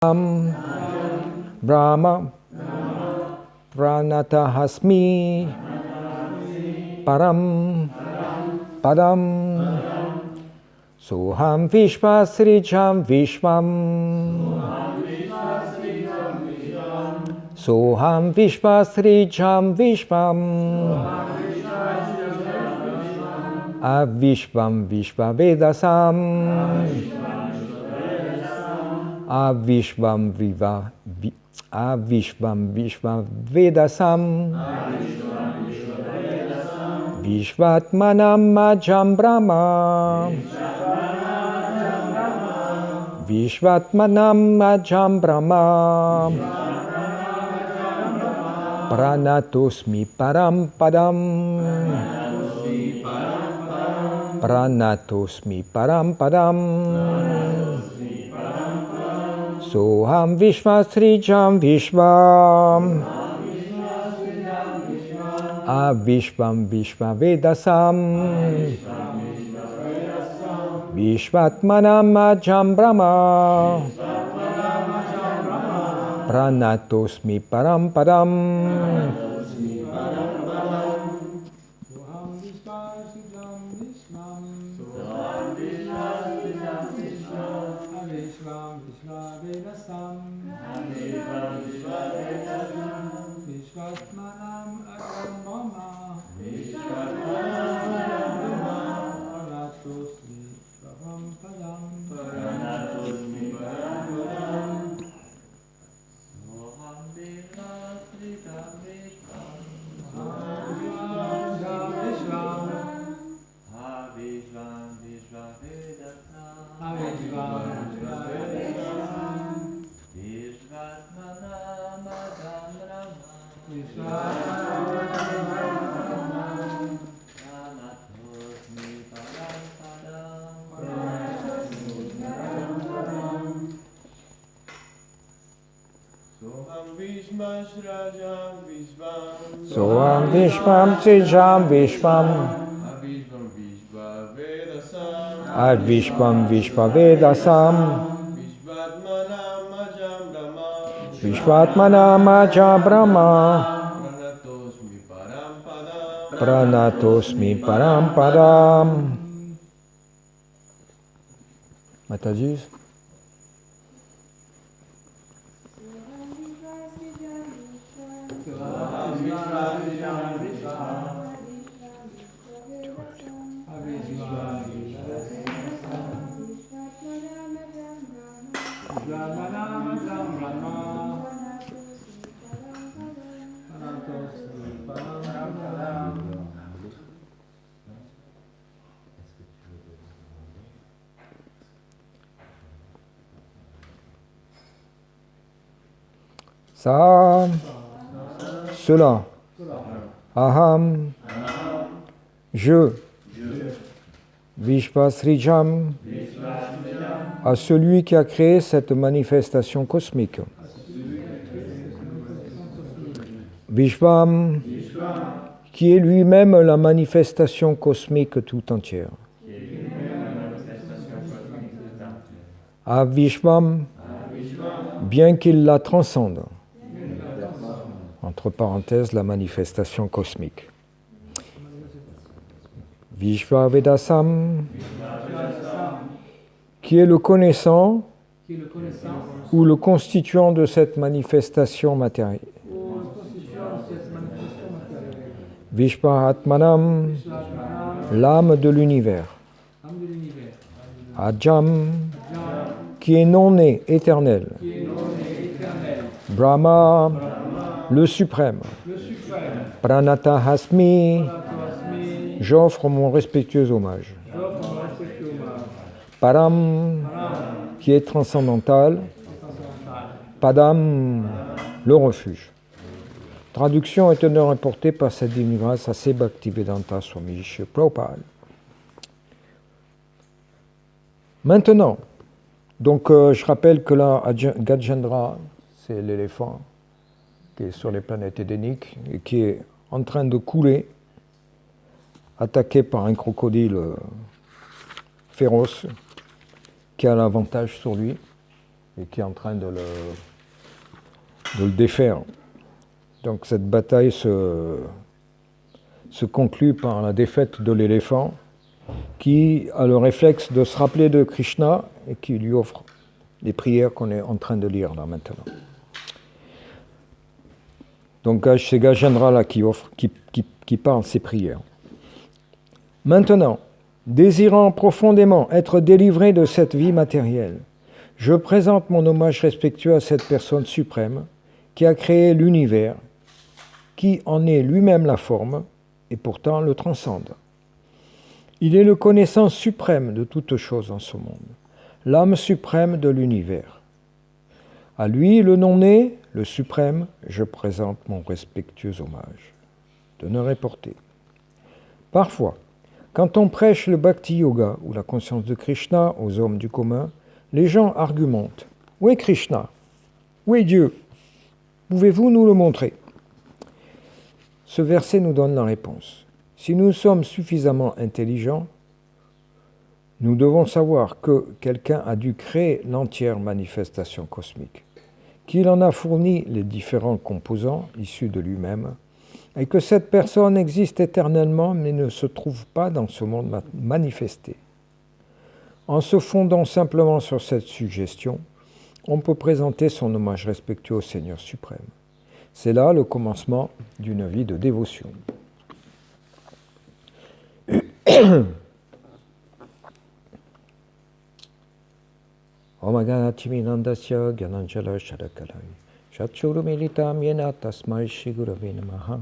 Brahma Pranatahasmi Param Padam Soham Vishvasrijam Vishvam Soham Vishvasrijam Vishvam Avishvam Vishvavedasam Avishvam Viva Avishvam Vishvavedasam Vishvatmanam Majam Brahma Vishvatmanam Majam Brahma Pranatosmi Param Padam Pranatosmi Param Padam Soham Vishvasrijam Vishvam Avishvam Vishvavedasam Vishvatmanam Majam Brahma Pranatosmi Param Padam Soham Vishvam Srijam Vishvam Advishvam Vishvavedasam Vishvatmanam Majam Brahma Pranatosmi Param Padam. Mataji. Ça, cela, aham, je, Vishvasrijam, à celui qui a créé cette manifestation cosmique. Vishvam, qui est lui-même la manifestation cosmique tout entière. Avishvam, bien qu'il la transcende. Entre parenthèses, la manifestation cosmique. Vishvavedasam, qui est le connaissant ou le constituant de cette manifestation matérielle. Vishvahatmanam, l'âme de l'univers. Ajam, qui est non-né, éternel. Brahma, le suprême. Pranatahasmi, j'offre mon respectueux hommage. Param, qui est transcendantal. Padam, le refuge. Traduction est honneur importée par sa divine grâce à Sri Bhaktivedanta Swami Srila Prabhupada. Maintenant, donc je rappelle que là, Gajendra, c'est l'éléphant qui est sur les planètes édéniques et qui est en train de couler, attaqué par un crocodile féroce qui a l'avantage sur lui. et qui est en train de le défaire. Donc cette bataille se conclut par la défaite de l'éléphant qui a le réflexe de se rappeler de Krishna et qui lui offre les prières qu'on est en train de lire là maintenant. Donc c'est Gajendra là qui parle ces prières. Maintenant, désirant profondément être délivré de cette vie matérielle, je présente mon hommage respectueux à cette personne suprême qui a créé l'univers, qui en est lui-même la forme et pourtant le transcende. Il est le connaissance suprême de toutes choses en ce monde, l'âme suprême de l'univers. À lui, le non-né, le suprême, je présente mon respectueux hommage. D'honneur est porté. Parfois, quand on prêche le Bhakti Yoga ou la conscience de Krishna aux hommes du commun, les gens argumentent. Où est Krishna? Où est Dieu? Pouvez-vous nous le montrer? Ce verset nous donne la réponse. Si nous sommes suffisamment intelligents, nous devons savoir que quelqu'un a dû créer l'entière manifestation cosmique, qu'il en a fourni les différents composants issus de lui-même, et que cette personne existe éternellement mais ne se trouve pas dans ce monde manifesté. En se fondant simplement sur cette suggestion, on peut présenter son hommage respectueux au Seigneur suprême. C'est là le commencement d'une vie de dévotion. Om Ganatiminandasya Gyananjala Shadakalai Shatchuru Militam Yena Tasmai Shigurave Namaha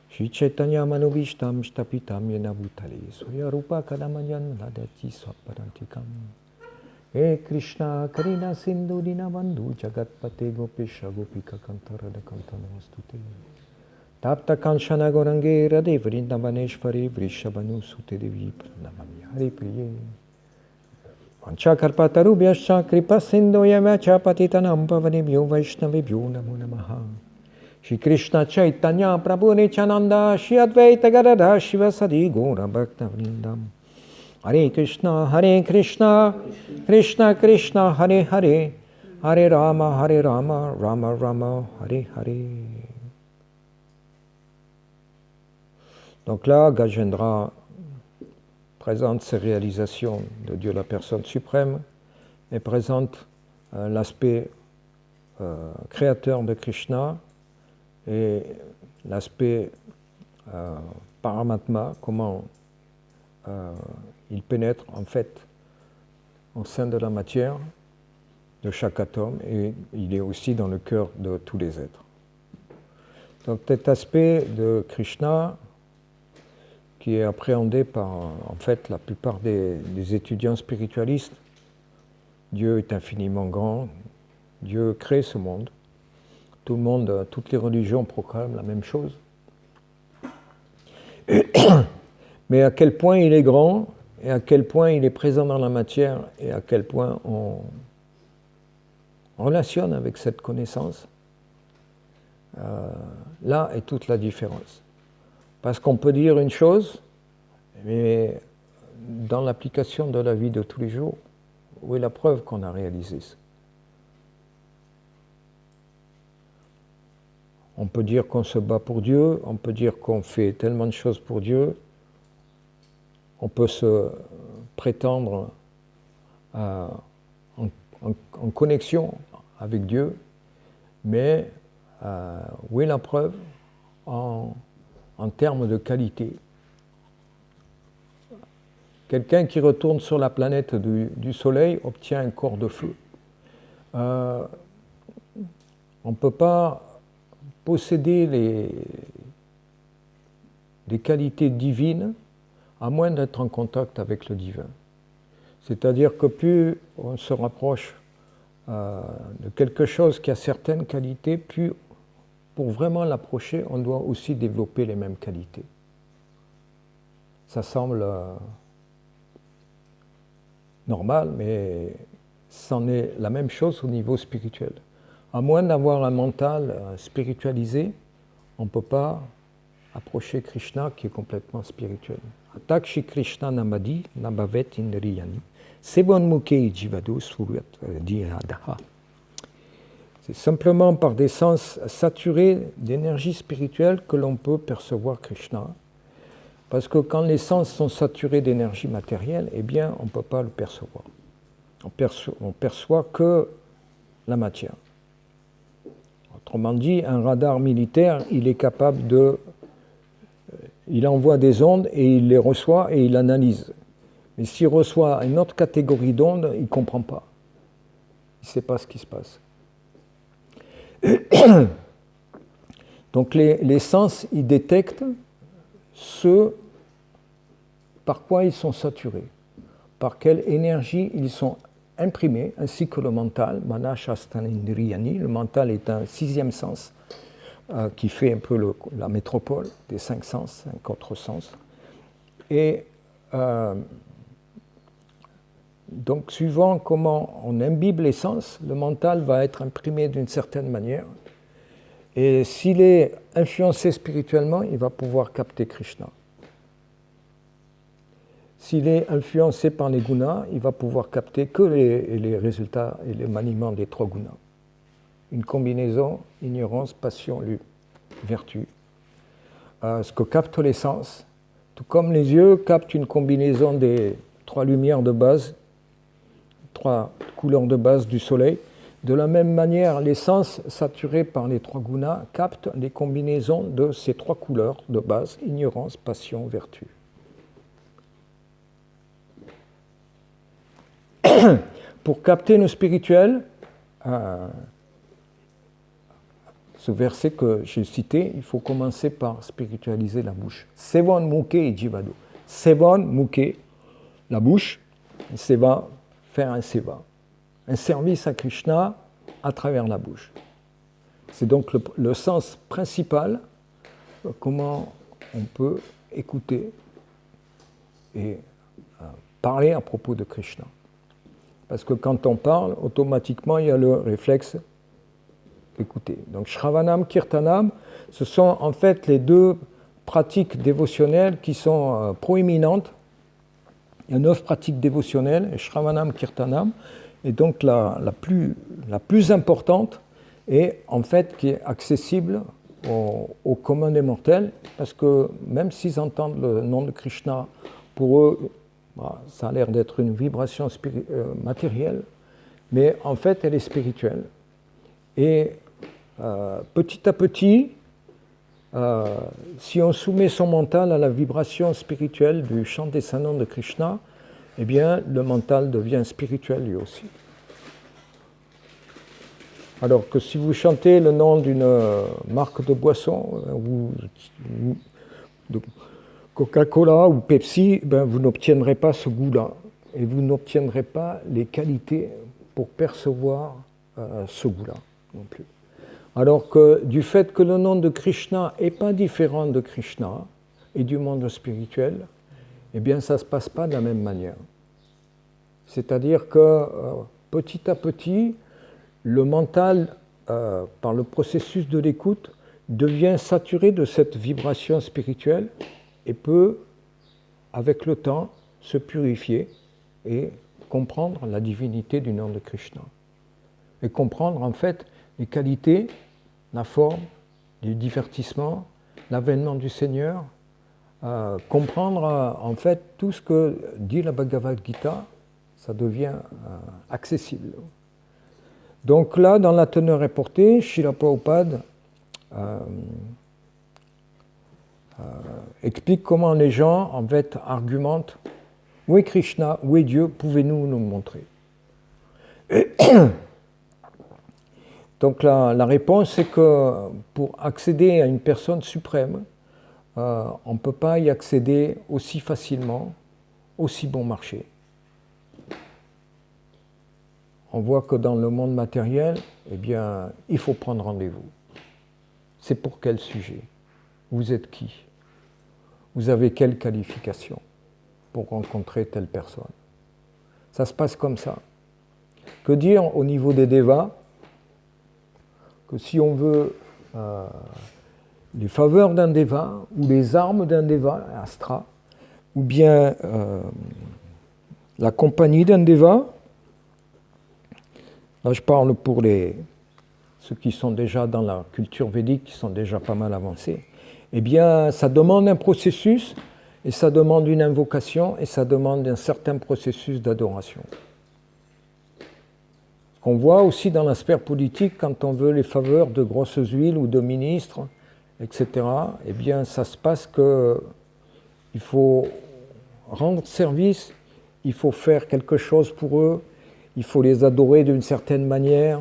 Shri Chaitanya Manubhishtam Shtapitam Yena Bhutale Surya Rupa Kadamanyan Nadati Swaparantikam He Krishna Karina Sindhu Dinabandhu Jagatpate Gopesha Gopika Kantarada Kantanamastute Tapta Kanshana Gorange Radhe Vrindavaneshwari Vrishabhanu Sute Devi Pranamami Hare Priye Panchakarpatarubhyascha Kripa Sindhoyamacha Patitanam Pavanebhyo Vaishnavebhyo Namo Namaha Shri Krishna Chaitanya Prabhu Nityananda Shri Advaita Gadadhar Shivasadi Gaura Bhakta Vrindam Hare Krishna Krishna Krishna Hare Hare Hare Rama Rama Rama Hare Hare. Donc là, Gajendra présente ses réalisations de Dieu la personne suprême et présente l'aspect créateur de Krishna et l'aspect Paramatma, comment il pénètre en fait au sein de la matière de chaque atome et il est aussi dans le cœur de tous les êtres. Donc cet aspect de Krishna qui est appréhendé par en fait la plupart des étudiants spiritualistes. Dieu est infiniment grand, Dieu crée ce monde. Tout le monde, toutes les religions proclament la même chose. Mais à quel point il est grand, et à quel point il est présent dans la matière, et à quel point on relationne avec cette connaissance, là est toute la différence. Parce qu'on peut dire une chose, mais dans l'application de la vie de tous les jours, où est la preuve qu'on a réalisé ça? On peut dire qu'on se bat pour Dieu, on peut dire qu'on fait tellement de choses pour Dieu, on peut se prétendre en connexion avec Dieu, mais où est la preuve en termes de qualité? Quelqu'un qui retourne sur la planète du Soleil obtient un corps de feu. On ne peut pas posséder les qualités divines à moins d'être en contact avec le divin. C'est-à-dire que plus on se rapproche de quelque chose qui a certaines qualités, plus pour vraiment l'approcher, on doit aussi développer les mêmes qualités. Ça semble normal, mais c'en est la même chose au niveau spirituel. À moins d'avoir un mental spiritualisé, on ne peut pas approcher Krishna qui est complètement spirituel. Atakshi Krishna namadi nabhavet indriyani Sevan Mukhe Jivado Suryat Dhyadaha. C'est simplement par des sens saturés d'énergie spirituelle que l'on peut percevoir Krishna. Parce que quand les sens sont saturés d'énergie matérielle, eh bien, on ne peut pas le percevoir. On perçoit que la matière. Autrement dit, un radar militaire, il est capable de... Il envoie des ondes et il les reçoit et il analyse. Mais s'il reçoit une autre catégorie d'ondes, il ne comprend pas. Il ne sait pas ce qui se passe. Donc les sens, ils détectent ce par quoi ils sont saturés, par quelle énergie ils sont imprimés, ainsi que le mental. Mana Shastanindriyani, le mental est un sixième sens qui fait un peu la métropole des cinq sens, cinq autres sens. Et donc, suivant comment on imbibe les sens, le mental va être imprimé d'une certaine manière. Et s'il est influencé spirituellement, il va pouvoir capter Krishna. S'il est influencé par les gunas, il va pouvoir capter que les résultats et les maniements des trois gunas. Une combinaison, ignorance, passion, vertu. Ce que captent les sens, tout comme les yeux captent une combinaison des trois lumières de base, trois couleurs de base du soleil. De la même manière, les sens saturés par les trois gunas captent les combinaisons de ces trois couleurs de base, ignorance, passion, vertu. Pour capter le spirituel, ce verset que j'ai cité, il faut commencer par spiritualiser la bouche. Sevan Mukhe et Jivado. Sevan Mukhe, la bouche, seva, faire un seva. Un service à Krishna à travers la bouche. C'est donc le sens principal, comment on peut écouter et parler à propos de Krishna. Parce que quand on parle, automatiquement, il y a le réflexe écouter. Donc Shravanam, Kirtanam, ce sont en fait les deux pratiques dévotionnelles qui sont proéminentes. Il y a 9 pratiques dévotionnelles, Shravanam, Kirtanam, et donc la plus importante est en fait qui est accessible aux communs des mortels, parce que même s'ils entendent le nom de Krishna, pour eux, ça a l'air d'être une vibration matérielle, mais en fait elle est spirituelle. Et petit à petit, si on soumet son mental à la vibration spirituelle du chant des saints noms de Krishna, eh bien, le mental devient spirituel lui aussi. Alors que si vous chantez le nom d'une marque de boisson, ou de Coca-Cola ou Pepsi, ben, vous n'obtiendrez pas ce goût-là. Et vous n'obtiendrez pas les qualités pour percevoir ce goût-là non plus. Alors que du fait que le nom de Krishna n'est pas différent de Krishna et du monde spirituel, eh bien ça ne se passe pas de la même manière. C'est-à-dire que petit à petit, le mental, par le processus de l'écoute, devient saturé de cette vibration spirituelle et peut, avec le temps, se purifier et comprendre la divinité du nom de Krishna. Et comprendre en fait les qualités, la forme, du divertissement, l'avènement du Seigneur, comprendre en fait tout ce que dit la Bhagavad Gita, ça devient accessible. Donc là, dans la teneur reportée, Srila Prabhupada explique comment les gens en fait argumentent « Où est Krishna? Où est Dieu? Pouvez-nous nous montrer ?» Donc la réponse est que pour accéder à une personne suprême, on ne peut pas y accéder aussi facilement, aussi bon marché. On voit que dans le monde matériel, eh bien, il faut prendre rendez-vous. C'est pour quel sujet? Vous êtes qui? Vous avez quelle qualification pour rencontrer telle personne? Ça se passe comme ça. Que dire au niveau des devas? Que si on veut les faveurs d'un deva, ou les armes d'un deva, astra, ou bien la compagnie d'un Deva. Là, je parle pour ceux qui sont déjà dans la culture védique, qui sont déjà pas mal avancés. Eh bien, ça demande un processus, et ça demande une invocation, et ça demande un certain processus d'adoration. On voit aussi dans la sphère politique, quand on veut les faveurs de grosses huiles ou de ministres, etc., eh bien, ça se passe qu'il faut rendre service, il faut faire quelque chose pour eux, il faut les adorer d'une certaine manière,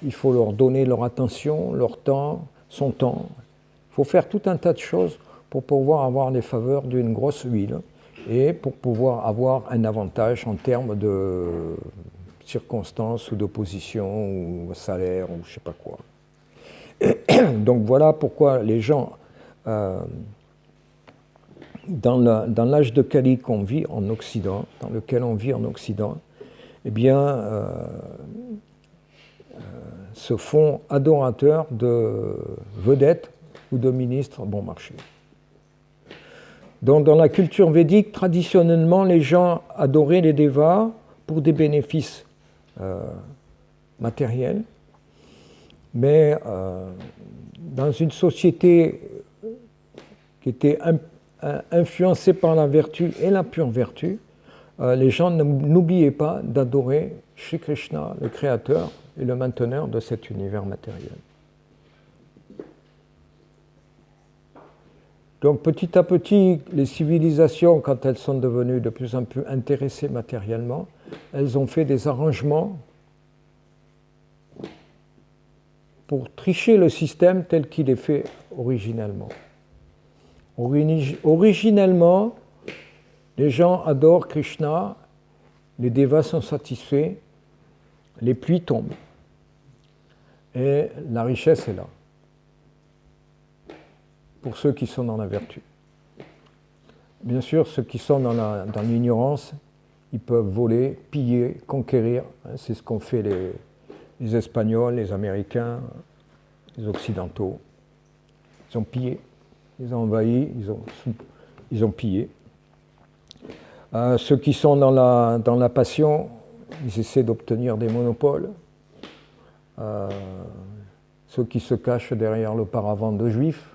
il faut leur donner leur attention, leur temps, son temps. Il faut faire tout un tas de choses pour pouvoir avoir les faveurs d'une grosse huile et pour pouvoir avoir un avantage en termes de circonstances ou d'opposition ou salaire ou je ne sais pas quoi. Donc voilà pourquoi les gens, dans l'âge de Kali qu'on vit en Occident, dans lequel on vit en Occident, eh bien, se font adorateurs de vedettes ou de ministres bon marché. Donc dans la culture védique, traditionnellement, les gens adoraient les devas pour des bénéfices matériels, mais dans une société qui était influencée par la vertu et la pure vertu, les gens n'oubliaient pas d'adorer Shri Krishna, le créateur et le mainteneur de cet univers matériel. Donc petit à petit, les civilisations, quand elles sont devenues de plus en plus intéressées matériellement, elles ont fait des arrangements pour tricher le système tel qu'il est fait originellement. Originellement, les gens adorent Krishna, les devas sont satisfaits, les pluies tombent et la richesse est là pour ceux qui sont dans la vertu. Bien sûr, ceux qui sont dans l'ignorance, ils peuvent voler, piller, conquérir. C'est ce qu'ont fait les Espagnols, les Américains, les Occidentaux. Ils ont pillé, ils ont envahi, ils ont pillé. Ceux qui sont dans la passion, ils essaient d'obtenir des monopoles. Ceux qui se cachent derrière le paravent de juifs,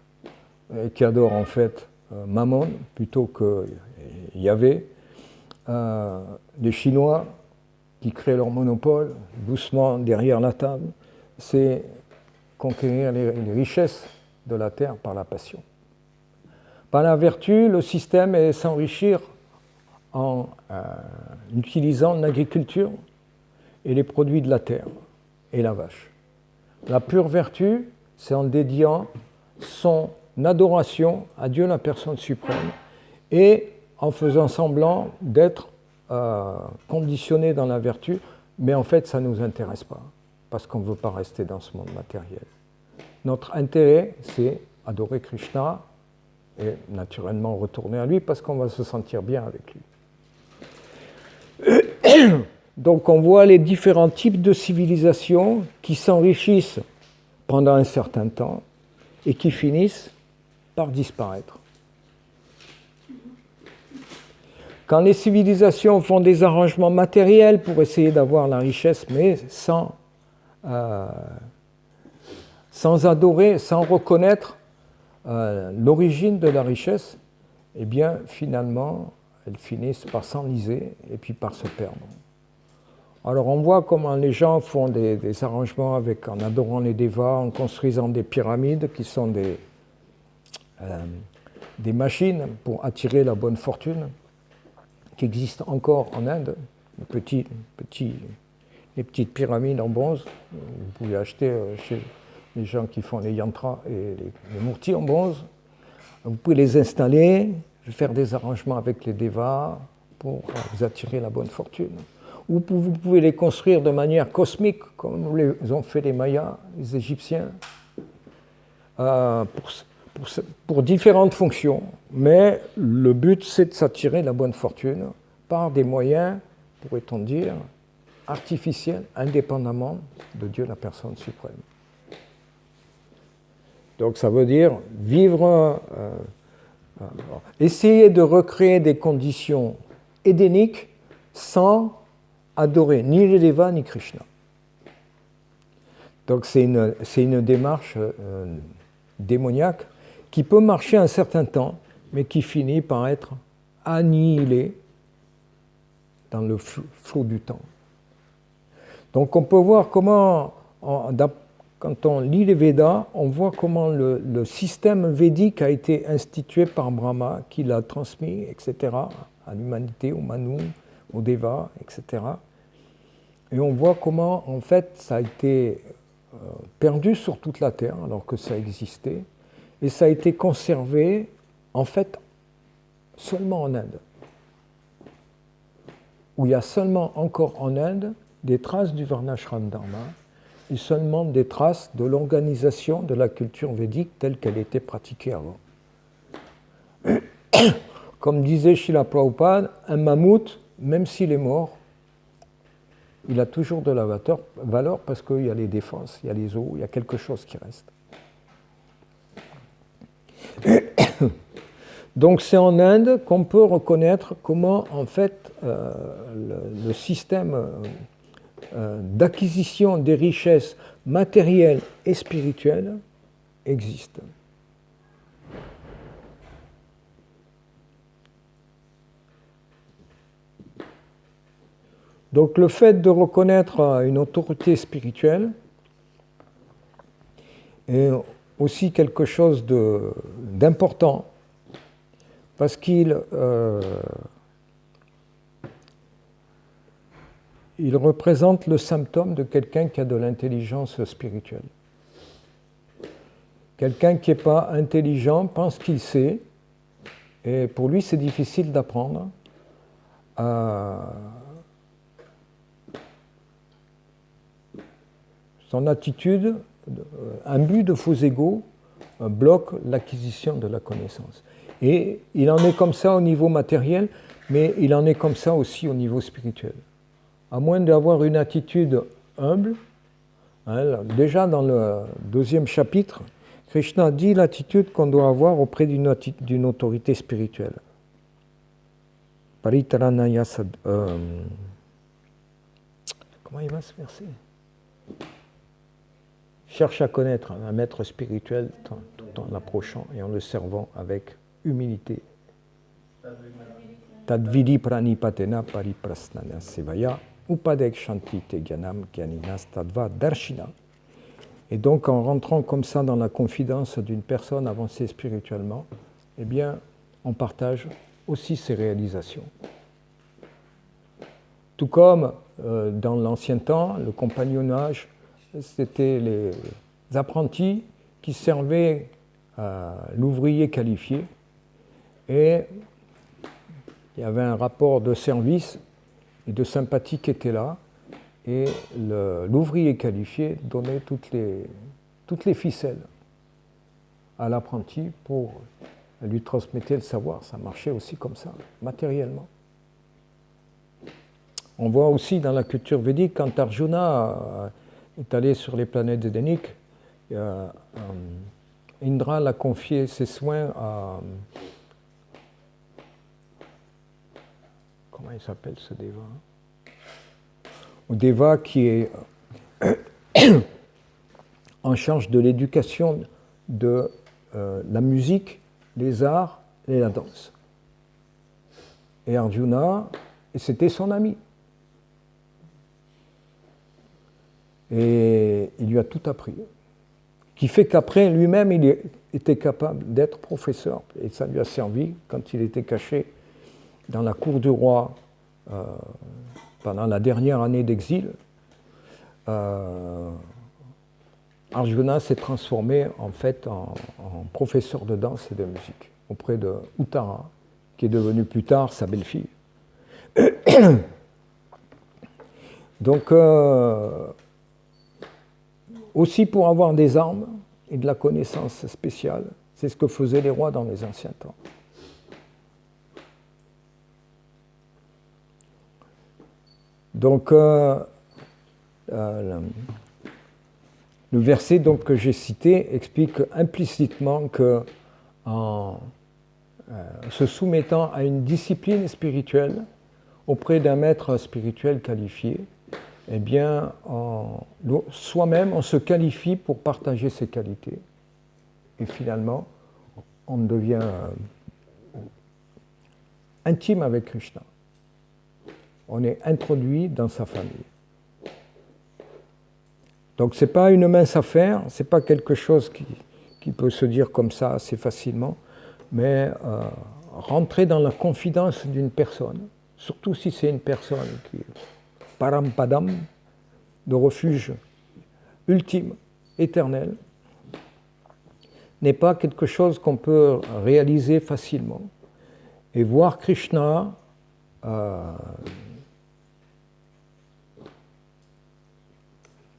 et qui adorent en fait Mammon plutôt que Yahvé. Les Chinois qui créent leur monopole doucement derrière la table, c'est conquérir les richesses de la terre par la passion. Par la vertu, le système est s'enrichir en utilisant l'agriculture et les produits de la terre et la vache. La pure vertu, c'est en dédiant son adoration à Dieu la personne suprême et en faisant semblant d'être conditionné dans la vertu, mais en fait ça ne nous intéresse pas parce qu'on ne veut pas rester dans ce monde matériel. Notre intérêt, c'est adorer Krishna et naturellement retourner à lui parce qu'on va se sentir bien avec lui. Donc on voit les différents types de civilisations qui s'enrichissent pendant un certain temps et qui finissent par disparaître. Quand les civilisations font des arrangements matériels pour essayer d'avoir la richesse, mais sans adorer, sans reconnaître l'origine de la richesse, eh bien finalement, elles finissent par s'enliser et puis par se perdre. Alors on voit comment les gens font des arrangements en adorant les devas, en construisant des pyramides qui sont des machines pour attirer la bonne fortune, qui existent encore en Inde, les petites pyramides en bronze. Vous pouvez acheter chez les gens qui font les yantras et les murtis en bronze. Vous pouvez les installer, faire des arrangements avec les devas pour vous attirer la bonne fortune. Ou vous pouvez les construire de manière cosmique, comme les ont fait les Mayas, les Égyptiens, pour différentes fonctions. Mais le but, c'est de s'attirer la bonne fortune par des moyens, pourrait-on dire, artificiels, indépendamment de Dieu, la personne suprême. Donc ça veut dire vivre, essayer de recréer des conditions édéniques, sans adorer ni les Devas ni Krishna. Donc c'est une démarche démoniaque qui peut marcher un certain temps, mais qui finit par être annihilée dans le flot du temps. Donc on peut voir comment, quand on lit les Védas, on voit comment le système védique a été institué par Brahma, qui l'a transmis, etc., à l'humanité, aux Manus, aux Devas, etc. Et on voit comment, en fait, ça a été perdu sur toute la Terre, alors que ça existait, et ça a été conservé, en fait, seulement en Inde, où il y a seulement encore en Inde des traces du Varnashram Dharma, et seulement des traces de l'organisation de la culture védique telle qu'elle était pratiquée avant. Comme disait Srila Prabhupada, un mammouth, même s'il est mort, il a toujours de la valeur parce qu'il y a les défenses, il y a les os, il y a quelque chose qui reste. Donc c'est en Inde qu'on peut reconnaître comment en fait le système d'acquisition des richesses matérielles et spirituelles existe. Donc le fait de reconnaître une autorité spirituelle est aussi quelque chose d'important parce qu'il représente le symptôme de quelqu'un qui a de l'intelligence spirituelle. Quelqu'un qui n'est pas intelligent pense qu'il sait, et pour lui c'est difficile d'apprendre son attitude, imbu de faux égos, bloque l'acquisition de la connaissance. Et il en est comme ça au niveau matériel, mais il en est comme ça aussi au niveau spirituel. À moins d'avoir une attitude humble, hein, déjà dans le 2e chapitre, Krishna dit l'attitude qu'on doit avoir auprès d'une autorité spirituelle. Paritaranaya comment il va ce verset ? Cherche à connaître un maître spirituel tout en l'approchant et en le servant avec humilité. Tadvidi pranipatena pariprasnana sevaya upadek shanti te gyanam gyaninas tadva darshina. Et donc en rentrant comme ça dans la confidence d'une personne avancée spirituellement, eh bien on partage aussi ses réalisations. Tout comme dans l'ancien temps, le compagnonnage, c'était les apprentis qui servaient l'ouvrier qualifié et il y avait un rapport de service et de sympathie qui était là et l'ouvrier qualifié donnait toutes les ficelles à l'apprenti pour lui transmettre le savoir. Ça marchait aussi comme ça, matériellement. On voit aussi dans la culture védique, quand Arjuna est allé sur les planètes édéniques, Indra l'a confié ses soins à... Comment il s'appelle ce déva ? Au déva qui est en charge de l'éducation de la musique, les arts et la danse. Et Arjuna, c'était son ami. Et il lui a tout appris. Qui fait qu'après, lui-même, il était capable d'être professeur. Et ça lui a servi quand il était caché dans la cour du roi pendant la dernière année d'exil. Arjuna s'est transformé en fait en professeur de danse et de musique auprès de Uttara, qui est devenue plus tard sa belle-fille. Donc, aussi pour avoir des armes et de la connaissance spéciale, c'est ce que faisaient les rois dans les anciens temps. Donc, le verset donc, que j'ai cité explique implicitement que en se soumettant à une discipline spirituelle, auprès d'un maître spirituel qualifié, eh bien, soi-même, on se qualifie pour partager ses qualités. Et finalement, on devient intime avec Krishna. On est introduit dans sa famille. Donc, ce n'est pas une mince affaire, ce n'est pas quelque chose qui peut se dire comme ça assez facilement, mais rentrer dans la confidence d'une personne, surtout si c'est une personne qui est parampadam, de refuge ultime, éternel, n'est pas quelque chose qu'on peut réaliser facilement. Et voir Krishna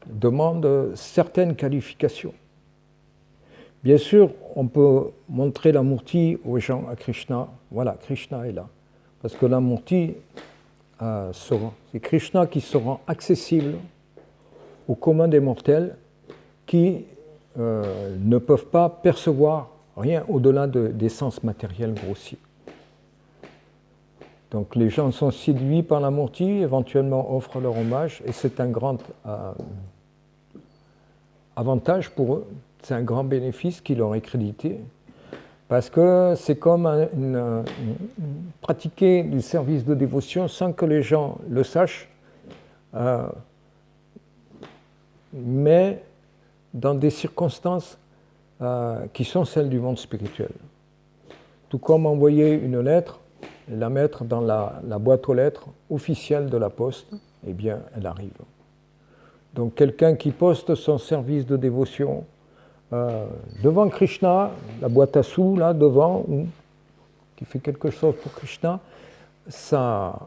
demande certaines qualifications. Bien sûr, on peut montrer la Murti aux gens à Krishna. Voilà, Krishna est là. Parce que la Murti, c'est Krishna qui se rend accessible au commun des mortels qui ne peuvent pas percevoir rien au-delà des sens matériels grossiers. Donc les gens sont séduits par la Murti, éventuellement offrent leur hommage, et c'est un grand avantage pour eux, c'est un grand bénéfice qui leur est crédité, parce que c'est comme pratiquer du service de dévotion sans que les gens le sachent, mais dans des circonstances qui sont celles du monde spirituel. Tout comme envoyer une lettre et la mettre dans la boîte aux lettres officielle de la poste, eh bien, elle arrive. Donc quelqu'un qui poste son service de dévotion devant Krishna, la boîte à sous, là, devant, ou qui fait quelque chose pour Krishna, ça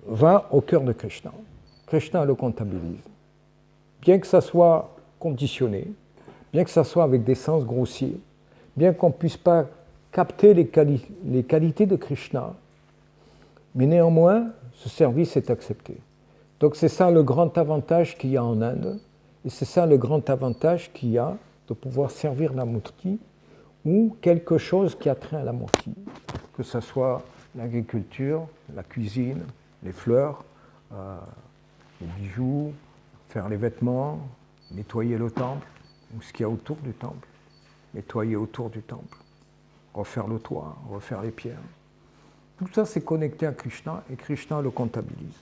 va au cœur de Krishna. Krishna le comptabilise. Bien que ça soit conditionné, bien que ça soit avec des sens grossiers, bien qu'on ne puisse pas capter les qualités de Krishna, mais néanmoins, ce service est accepté. Donc c'est ça le grand avantage qu'il y a en Inde, et c'est ça le grand avantage qu'il y a de pouvoir servir la Murti ou quelque chose qui a trait à la Murti, que ce soit l'agriculture, la cuisine, les fleurs, les bijoux, faire les vêtements, nettoyer le temple, ou ce qu'il y a autour du temple, nettoyer autour du temple, refaire le toit, refaire les pierres. Tout ça, c'est connecté à Krishna et Krishna le comptabilise.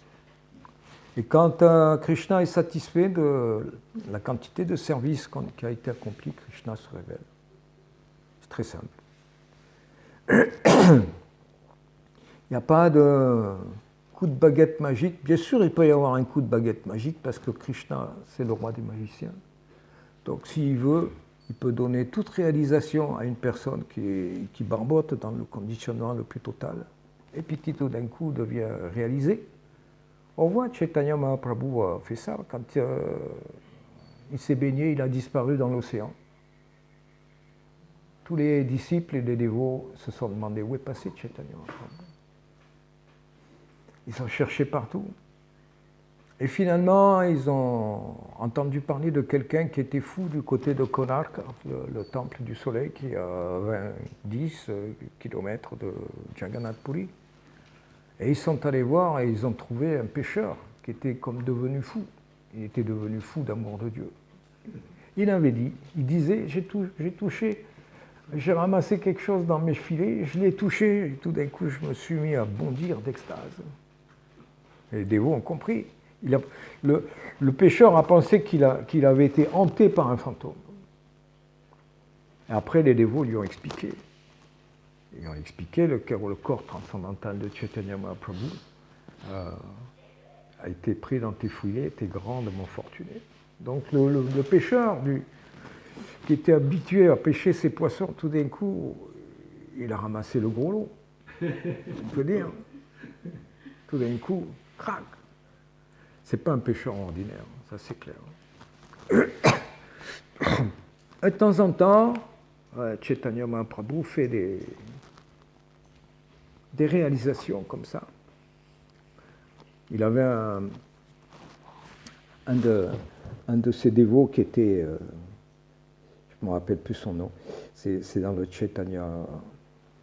Et quand Krishna est satisfait de la quantité de service qui a été accompli, Krishna se révèle. C'est très simple. Il n'y a pas de coup de baguette magique. Bien sûr, il peut y avoir un coup de baguette magique parce que Krishna, c'est le roi des magiciens. Donc, s'il veut, il peut donner toute réalisation à une personne qui barbote dans le conditionnement le plus total. Et puis, tout d'un coup, devient réalisé. On voit Chaitanya Mahaprabhu a fait ça. Quand il s'est baigné, il a disparu dans l'océan. Tous les disciples et les dévots se sont demandé où est passé Chaitanya Mahaprabhu. Ils ont cherché partout. Et finalement, ils ont entendu parler de quelqu'un qui était fou du côté de Konark, le temple du soleil, qui est à 10 kilomètres de Jagannath Puri. Et ils sont allés voir et ils ont trouvé un pêcheur qui était comme devenu fou. Il était devenu fou d'amour de Dieu. Il avait dit, il disait, j'ai ramassé quelque chose dans mes filets, je l'ai touché, et tout d'un coup je me suis mis à bondir d'extase. Et les dévots ont compris. Le pêcheur a pensé qu'il avait été hanté par un fantôme. Et après, les dévots lui ont expliqué. Ils ont expliqué le corps transcendantal de Chaitanya Mahaprabhu a été pris dans tes filets, t'es grandement fortuné. Donc le pêcheur qui était habitué à pêcher ses poissons, tout d'un coup, il a ramassé le gros lot. On peut dire. Tout d'un coup, crac. C'est pas un pêcheur ordinaire, ça c'est clair. De temps en temps, Chaitanya Mahaprabhu fait des réalisations comme ça. Il avait un de ses dévots qui était, je ne me rappelle plus son nom, c'est dans le Chaitanya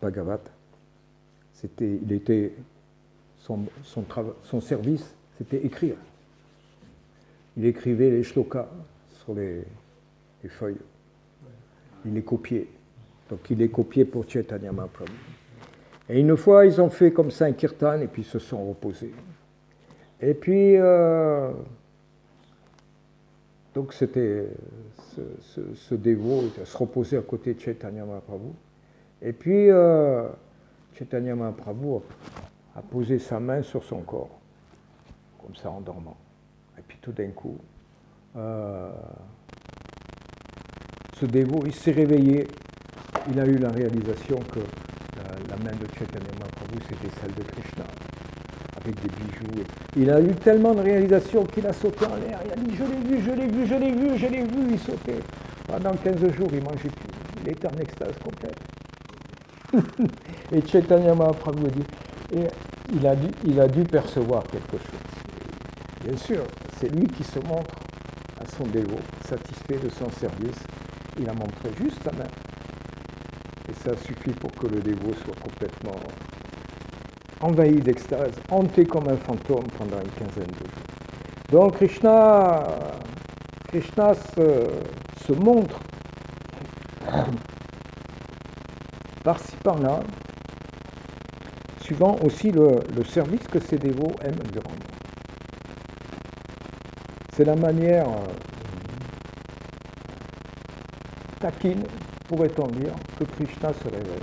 Bhagavat. Il était son service, c'était écrire. Il écrivait les shlokas sur les feuilles. Il les copiait. Donc il les copiait pour Chaitanya Mahaprabhu. Et une fois, ils ont fait comme ça un kirtan et puis ils se sont reposés. Et puis, donc c'était ce dévot se reposer à côté de Chaitanya Mahaprabhu. Et puis, Chaitanya Mahaprabhu a posé sa main sur son corps, comme ça en dormant. Et puis tout d'un coup, ce dévot, il s'est réveillé, il a eu la réalisation que la main de Chaitanya Mahaprabhu, c'était celle de Krishna, avec des bijoux. Il a eu tellement de réalisation qu'il a sauté en l'air, il a dit « je l'ai vu, je l'ai vu, je l'ai vu, je l'ai vu », il sautait. Pendant 15 jours, il ne mangeait plus, il était en extase complète. Et Chaitanya Mahaprabhu dit, et il a dû percevoir quelque chose. Bien sûr, c'est lui qui se montre à son dévot, satisfait de son service. Il a montré juste sa main. Et ça suffit pour que le dévot soit complètement envahi d'extase, hanté comme un fantôme pendant une quinzaine de jours. Donc Krishna se montre par-ci par-là, suivant aussi le service que ces dévots aiment lui rendre. C'est la manière taquine, pourrait-on dire, que Krishna se révèle.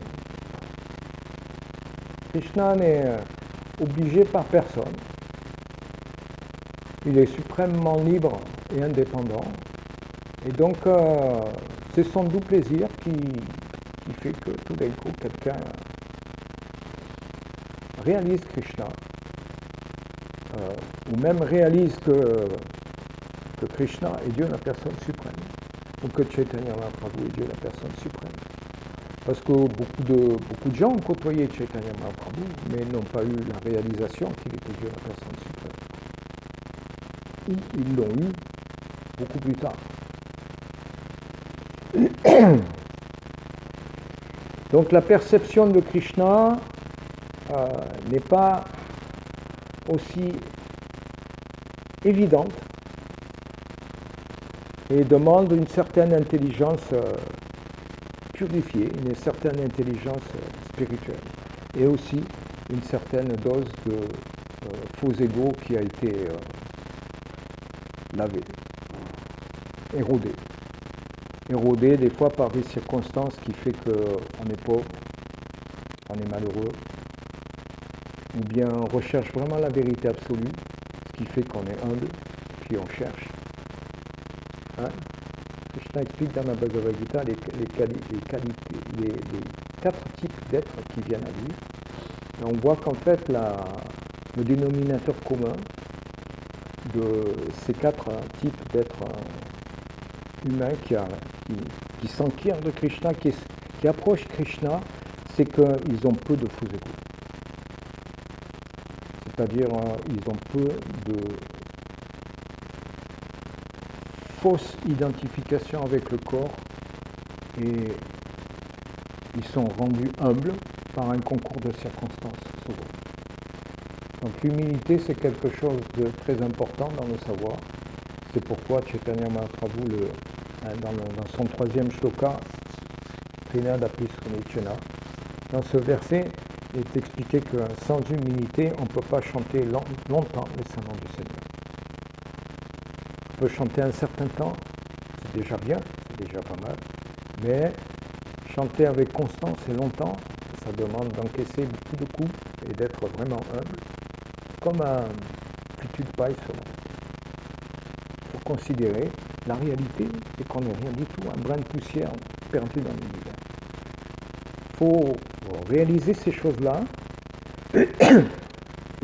Krishna n'est obligé par personne. Il est suprêmement libre et indépendant. Et donc, c'est son doux plaisir qui fait que tout d'un coup, quelqu'un réalise Krishna, ou même réalise que Krishna est Dieu la personne suprême, ou que Chaitanya Mahaprabhu est Dieu la personne suprême. Parce que beaucoup de gens ont côtoyé Chaitanya Mahaprabhu, mais n'ont pas eu la réalisation qu'il était Dieu la personne suprême. Ou ils l'ont eu beaucoup plus tard. Donc la perception de Krishna n'est pas aussi évidente et demande une certaine intelligence purifiée, une certaine intelligence spirituelle et aussi une certaine dose de faux ego qui a été lavé, érodé des fois par des circonstances qui fait qu'on est pauvre, on est malheureux, ou bien on recherche vraiment la vérité absolue, ce qui fait qu'on est humble, puis on cherche. Hein? Krishna explique dans la Bhagavad Gita les quatre types d'êtres qui viennent à lui. Et on voit qu'en fait, le dénominateur commun de ces quatre types d'êtres humains qui s'enquirent de Krishna, qui approchent Krishna, c'est qu'ils ont peu de faux égos. C'est-à-dire, ils ont peu de fausses identifications avec le corps et ils sont rendus humbles par un concours de circonstances, souvent. Donc l'humilité, c'est quelque chose de très important dans le savoir. C'est pourquoi Chaitanya Mahaprabhu, dans son troisième shloka, Trinada Pisunichena, dans ce verset, il est expliqué que sans humilité, on ne peut pas chanter longtemps les saints noms du Seigneur. On peut chanter un certain temps, c'est déjà bien, c'est déjà pas mal, mais chanter avec constance et longtemps, ça demande d'encaisser beaucoup de coups et d'être vraiment humble, comme un petit de paille sur l'eau. Il faut considérer la réalité et qu'on n'est rien du tout, un brin de poussière perdu dans l'univers. Il faut réaliser ces choses-là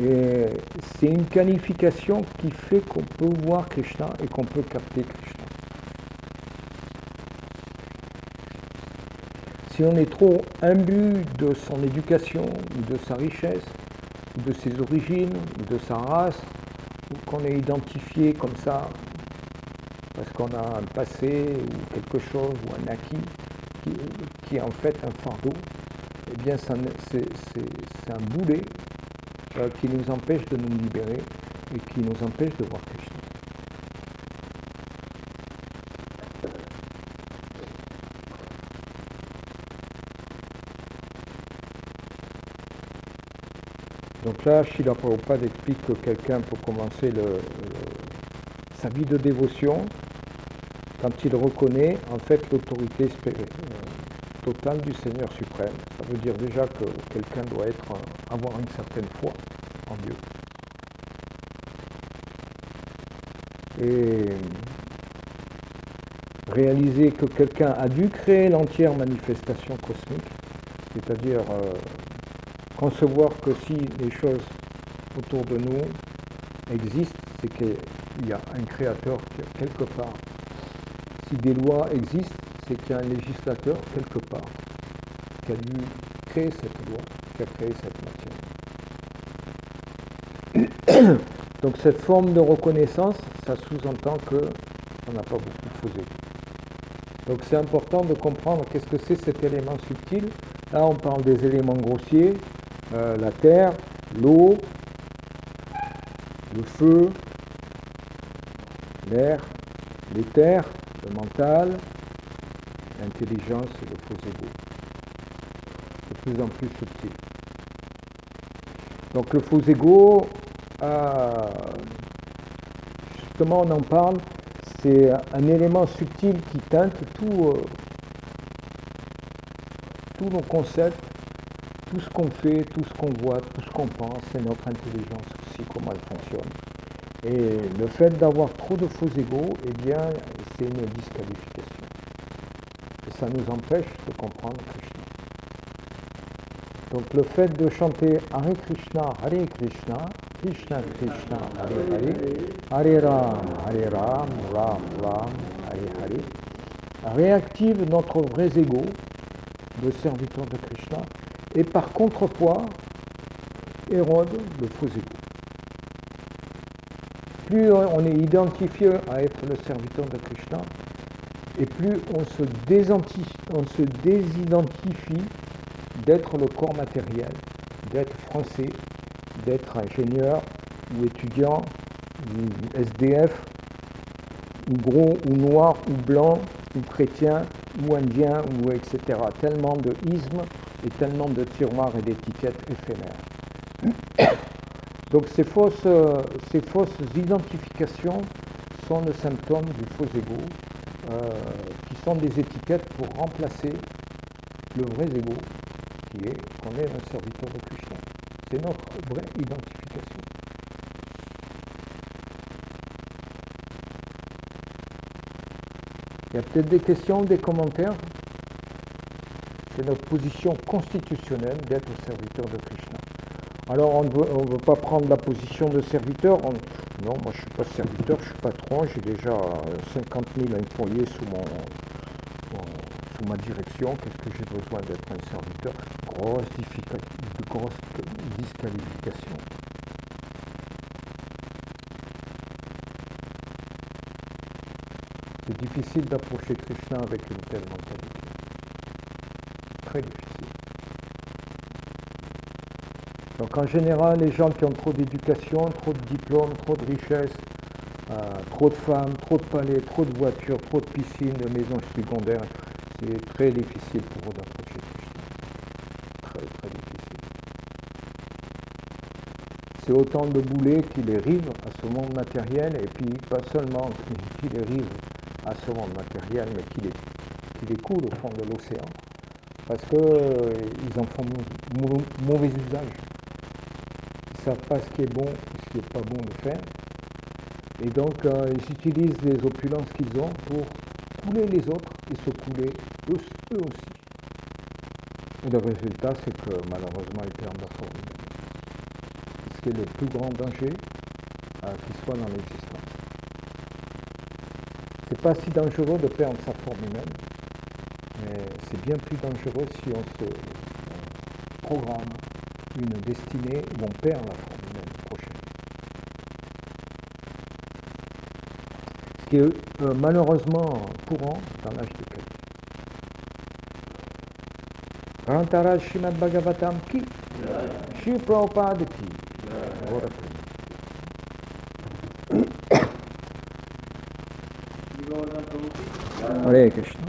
et c'est une qualification qui fait qu'on peut voir Krishna et qu'on peut capter Krishna. Si on est trop imbu de son éducation ou de sa richesse ou de ses origines ou de sa race ou qu'on est identifié comme ça parce qu'on a un passé ou quelque chose ou un acquis qui est en fait un fardeau, eh bien c'est un boulet qui nous empêchent de nous libérer et qui nous empêchent de voir Krishna. Donc là, Srila Prabhupada explique que quelqu'un peut commencer sa vie de dévotion quand il reconnaît en fait l'autorité totale du Seigneur suprême. Ça veut dire déjà que quelqu'un doit avoir une certaine foi en Dieu. Et réaliser que quelqu'un a dû créer l'entière manifestation cosmique, c'est-à-dire concevoir que si les choses autour de nous existent, c'est qu'il y a un créateur quelque part. Si des lois existent, c'est qu'il y a un législateur quelque part qui a dû créer cette loi, qui a créé cette matière. Donc cette forme de reconnaissance, ça sous-entend qu'on n'a pas beaucoup de faux égos. Donc c'est important de comprendre qu'est-ce que c'est cet élément subtil. Là on parle des éléments grossiers, la terre, l'eau, le feu, l'air, l'éther, le mental, l'intelligence et le faux ego. De plus en plus subtil. Donc le faux ego, justement on en parle, c'est un élément subtil qui teinte tous nos concepts, tout ce qu'on fait, tout ce qu'on voit, tout ce qu'on pense, c'est notre intelligence aussi, comment elle fonctionne. Et le fait d'avoir trop de faux égos, eh bien, c'est une disqualification. Et ça nous empêche de comprendre Krishna. Donc le fait de chanter Hare Krishna, Krishna Krishna, Hare Hare, Hare Ram, Ram Ram, Hare Hare, réactive notre vrai ego de serviteur de Krishna et par contrepoids érode le faux ego. Plus on est identifié à être le serviteur de Krishna, et plus on se désidentifie d'être le corps matériel, d'être français, d'être ingénieur ou étudiant, ou SDF, ou gros, ou noir, ou blanc, ou chrétien, ou indien, ou etc. Tellement de ismes et tellement de tiroirs et d'étiquettes éphémères. Donc ces fausses identifications sont le symptôme du faux ego, qui sont des étiquettes pour remplacer le vrai ego, qui est qu'on est un serviteur de Krishna. C'est notre vraie identification. Il y a peut-être des questions, des commentaires. C'est notre position constitutionnelle d'être serviteur de Krishna. Alors on ne veut pas prendre la position de serviteur. Non, moi je ne suis pas serviteur, je suis patron, j'ai déjà 50 000 employés sous ma direction. Qu'est-ce que j'ai besoin d'être un serviteur? Grosse disqualification. C'est difficile d'approcher Krishna avec une telle mentalité. Très difficile. Donc en général, les gens qui ont trop d'éducation, trop de diplômes, trop de richesses, trop de femmes, trop de palais, trop de voitures, trop de piscines, de maisons secondaires, c'est très difficile pour eux d'approcher Krishna. Très très difficile. C'est autant de boulets qui les rivent à ce monde matériel, et puis pas seulement qui les rivent à ce monde matériel, mais qui les coulent au fond de l'océan, parce qu'ils en font mauvais usage. Ils ne savent pas ce qui est bon et ce qui n'est pas bon de faire. Et donc, ils utilisent les opulences qu'ils ont pour couler les autres et se couler eux aussi. Et le résultat, c'est que malheureusement, ils perdent leur forme humaine. Ce qui est le plus grand danger qui soit dans l'existence. C'est pas si dangereux de perdre sa forme humaine, mais c'est bien plus dangereux si on se programme une destinée où on perd la forme humaine prochaine. Ce qui est malheureusement courant dans l'âge de Kali. Rantaraj Srimad Bhagavatam ki, Shri Prabhupada ki, Vodafone. Hare Krishna.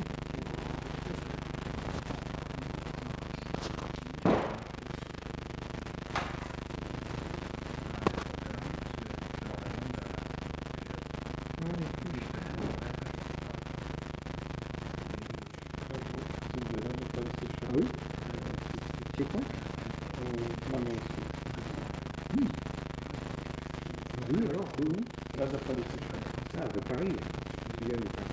Ah oui? C'est quoi? Oui, alors, oui. Ah, de Paris. Je viens de Paris.